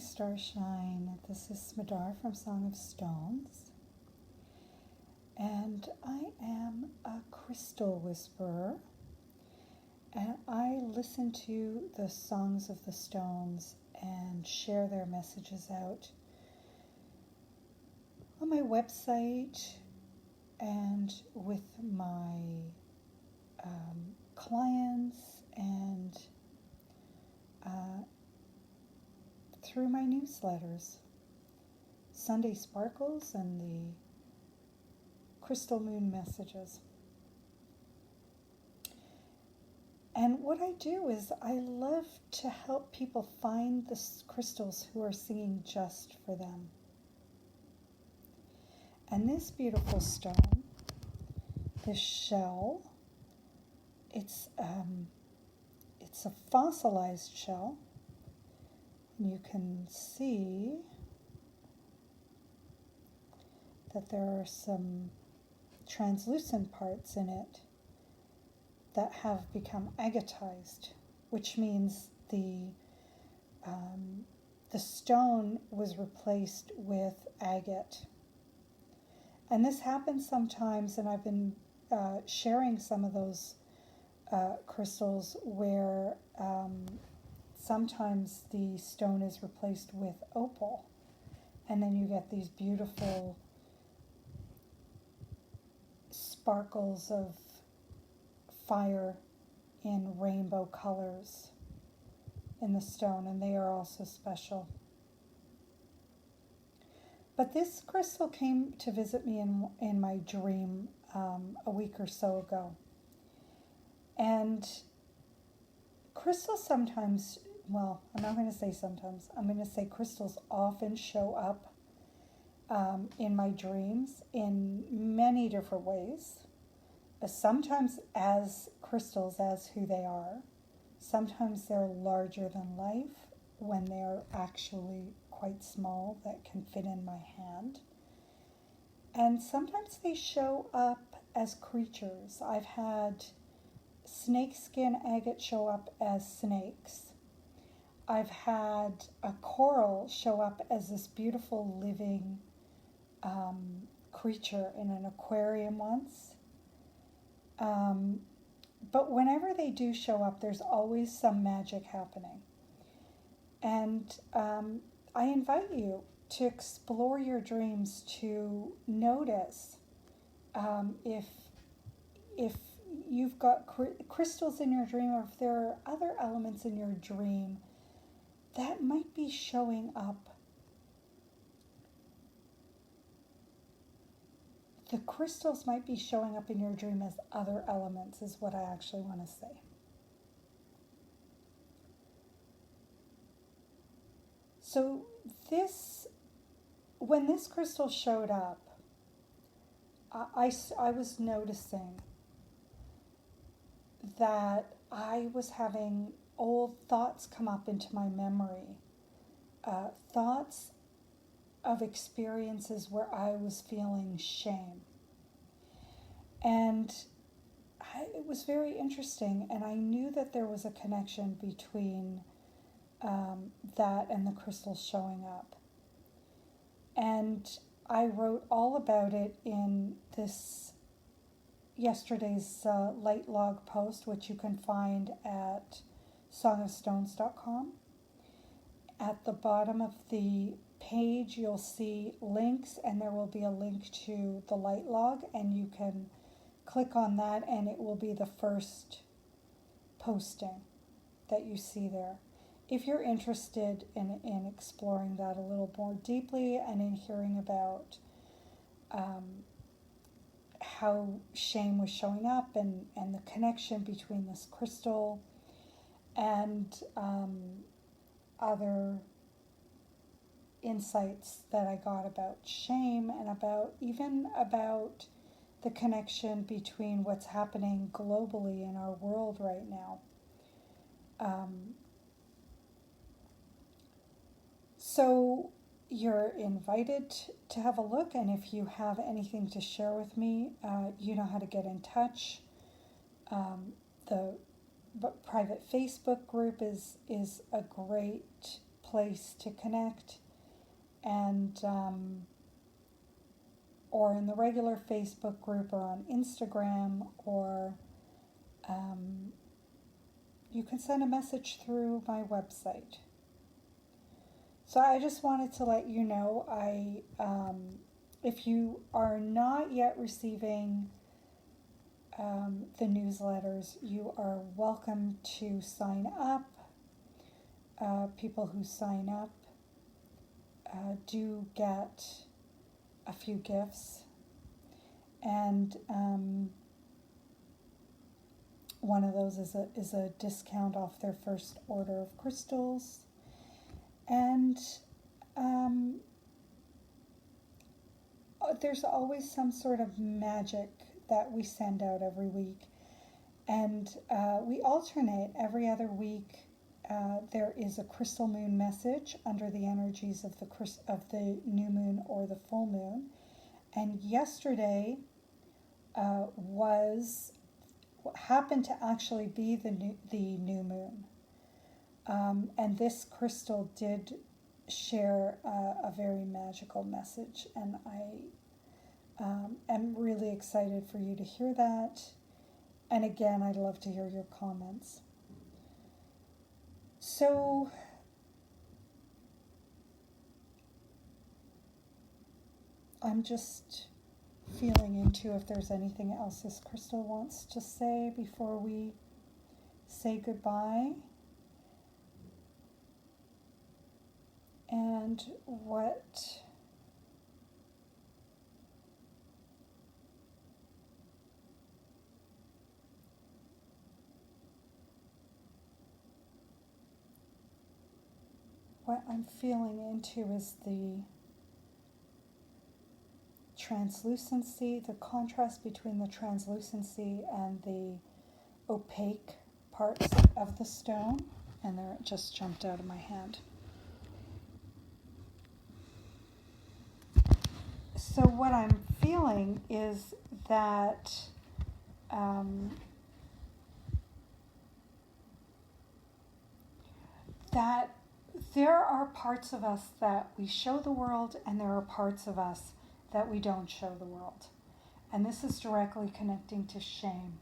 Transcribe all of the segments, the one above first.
Starshine. This is Smadar from Song of Stones, and I am a crystal whisperer, and I listen to the songs of the stones and share their messages out on my website and with my clients and through my newsletters, Sunday Sparkles and the Crystal Moon Messages. And what I do is I love to help people find the crystals who are singing just for them. And this beautiful stone, this shell, it's a fossilized shell. You can see that there are some translucent parts in it that have become agatized, which means the stone was replaced with agate. And this happens sometimes, and I've been sharing some of those crystals where sometimes the stone is replaced with opal, and then you get these beautiful sparkles of fire in rainbow colors in the stone, and they are also special. But this crystal came to visit me in my dream a week or so ago. And crystals sometimes, well, I'm not going to say sometimes, I'm going to say crystals often show up in my dreams in many different ways. Sometimes as crystals, as who they are. Sometimes they're larger than life when they're actually quite small that can fit in my hand. And sometimes they show up as creatures. I've had snakeskin agate show up as snakes. I've had a coral show up as this beautiful living creature in an aquarium once. But whenever they do show up, there's always some magic happening. And I invite you to explore your dreams, to notice if you've got crystals in your dream, or if there are other elements in your dream that might be showing up. The crystals might be showing up in your dream as other elements, is what I actually want to say. So when this crystal showed up, I was noticing that I was having old thoughts come up into my memory, thoughts of experiences where I was feeling shame. And it was very interesting, and I knew that there was a connection between that and the crystals showing up. And I wrote all about it in this yesterday's light log post, which you can find at songofstones.com. At the bottom of the page, you'll see links, and there will be a link to the light log, and you can click on that, and it will be the first posting that you see there. If you're interested in exploring that a little more deeply and in hearing about how shame was showing up and the connection between this crystal and other insights that I got about shame, and about the connection between what's happening globally in our world right now. So you're invited to have a look, and if you have anything to share with me, you know how to get in touch. The private Facebook group is a great place to connect, and or in the regular Facebook group, or on Instagram, or you can send a message through my website. So I just wanted to let you know, if you are not yet receiving the newsletters, you are welcome to sign up. People who sign up do get a few gifts, and one of those is a discount off their first order of crystals, and there's always some sort of magic that we send out every week, and we alternate every other week. There is a crystal moon message under the energies of the new moon or the full moon, and yesterday happened to actually be the new moon, and this crystal did share a very magical message, and I am really excited for you to hear that. And again, I'd love to hear your comments. So I'm just feeling into if there's anything else this crystal wants to say before we say goodbye. And what I'm feeling into is the translucency, the contrast between the translucency and the opaque parts of the stone. And there, it just jumped out of my hand. So what I'm feeling is that that there are parts of us that we show the world, and there are parts of us that we don't show the world. And this is directly connecting to shame.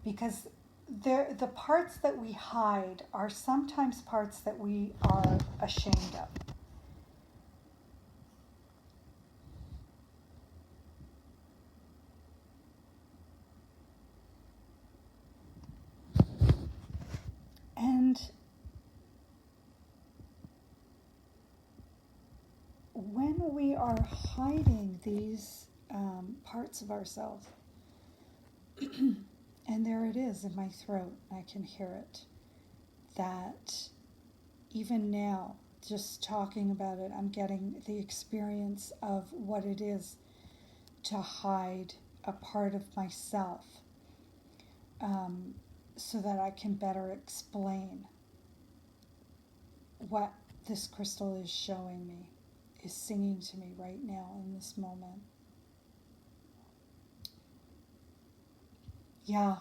Because the parts that we hide are sometimes parts that we are ashamed of. And when we are hiding these parts of ourselves, and there it is in my throat, I can hear it, that even now, just talking about it, I'm getting the experience of what it is to hide a part of myself, so that I can better explain what this crystal is showing me, is singing to me right now in this moment. Yeah,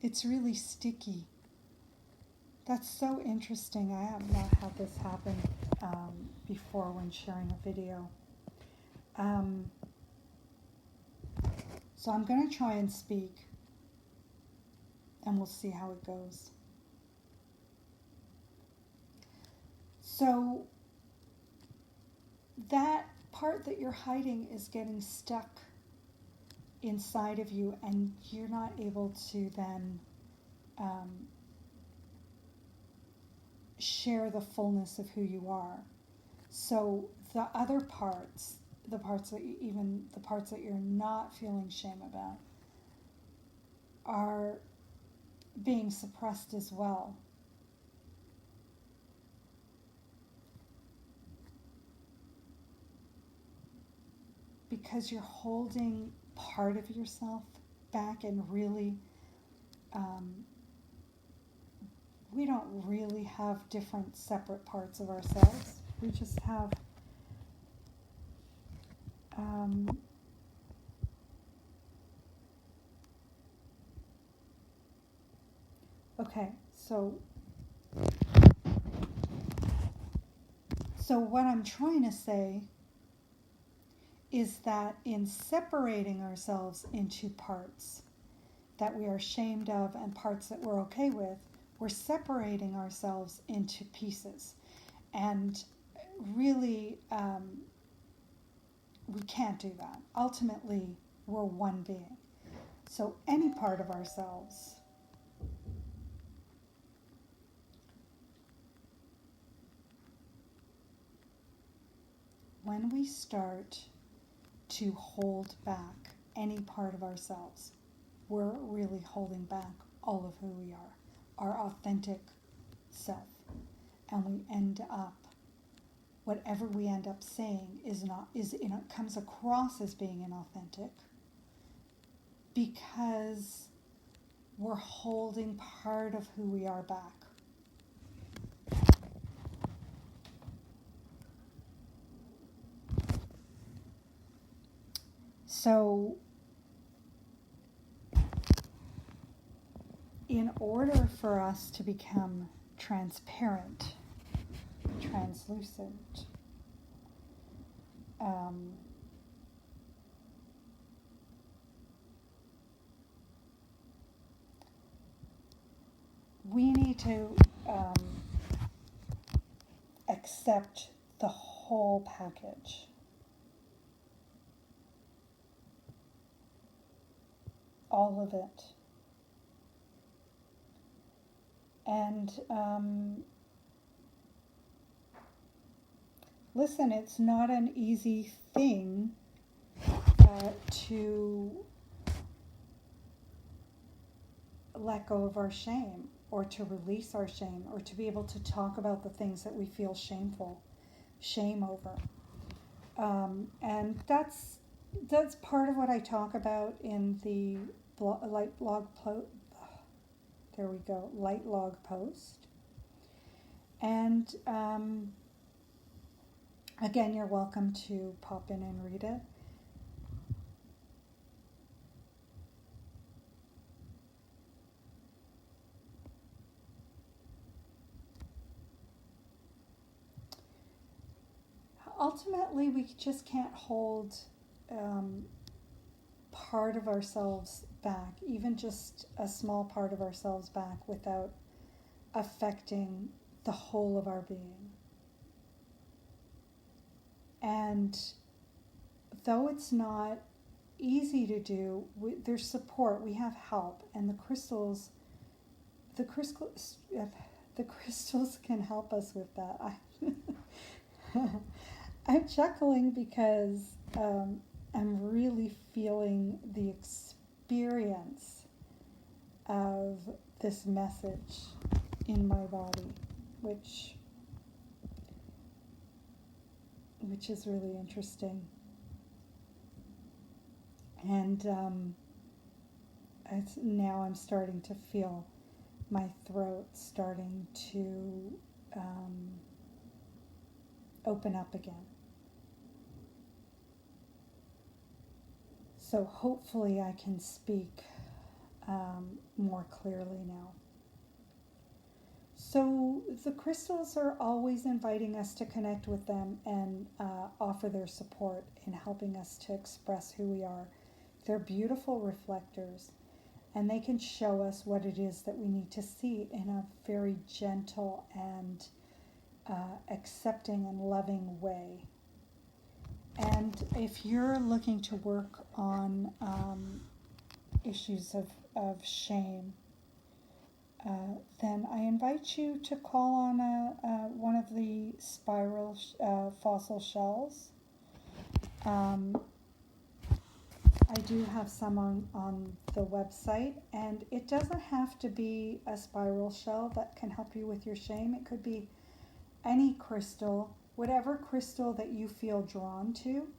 it's really sticky. That's so interesting. I have not had this happen before when sharing a video. So I'm going to try and speak, and we'll see how it goes. So that part that you're hiding is getting stuck inside of you, and you're not able to then share the fullness of who you are. So the other parts, the parts that you're not feeling shame about, are being suppressed as well. Because you're holding part of yourself back, and really, we don't really have different separate parts of ourselves. We just have okay, so So what I'm trying to say is that in separating ourselves into parts that we are ashamed of and parts that we're okay with, we're separating ourselves into pieces. And really, we can't do that. Ultimately, we're one being. So any part of ourselves, when we start to hold back any part of ourselves, we're really holding back all of who we are, our authentic self. And we end up, whatever we end up saying comes across as being inauthentic because we're holding part of who we are back. So in order for us to become transparent, translucent, we need to accept the whole package. All of it. And listen, it's not an easy thing to let go of our shame, or to release our shame, or to be able to talk about the things that we feel shame over. And that's part of what I talk about in the light log post. And again, you're welcome to pop in and read it. Ultimately, we just can't hold part of ourselves back, even just a small part of ourselves back, without affecting the whole of our being. And though it's not easy to do, there's support, we have help, and the crystals can help us with that. I'm chuckling because I'm really feeling the experience of this message in my body, which is really interesting. And now I'm starting to feel my throat starting to open up again. So hopefully I can speak more clearly now. So the crystals are always inviting us to connect with them and offer their support in helping us to express who we are. They're beautiful reflectors, and they can show us what it is that we need to see in a very gentle and accepting and loving way. And if you're looking to work on issues of shame, then I invite you to call on one of the spiral fossil shells. I do have some on the website, and it doesn't have to be a spiral shell that can help you with your shame. It could be any crystal, whatever crystal that you feel drawn to,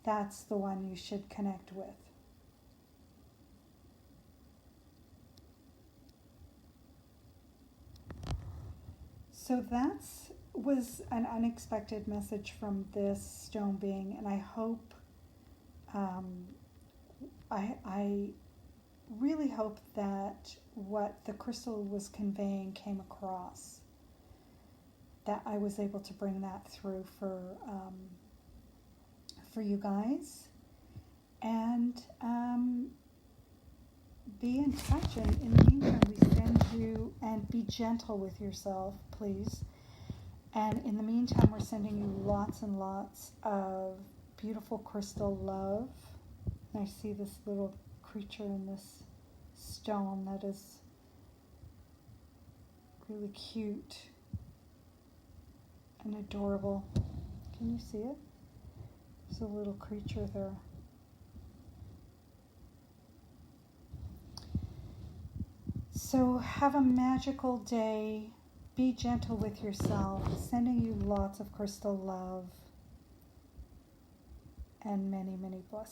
that's the one you should connect with. So that was an unexpected message from this stone being, and I hope, I really hope that what the crystal was conveying came across. that I was able to bring that through for you guys. And be in touch. And in the meantime, we send you, and be gentle with yourself, please. And in the meantime, we're sending you lots and lots of beautiful crystal love. And I see this little creature in this stone that is really cute and adorable. Can you see it? There's a little creature there. So have a magical day. Be gentle with yourself. Sending you lots of crystal love and many, many blessings.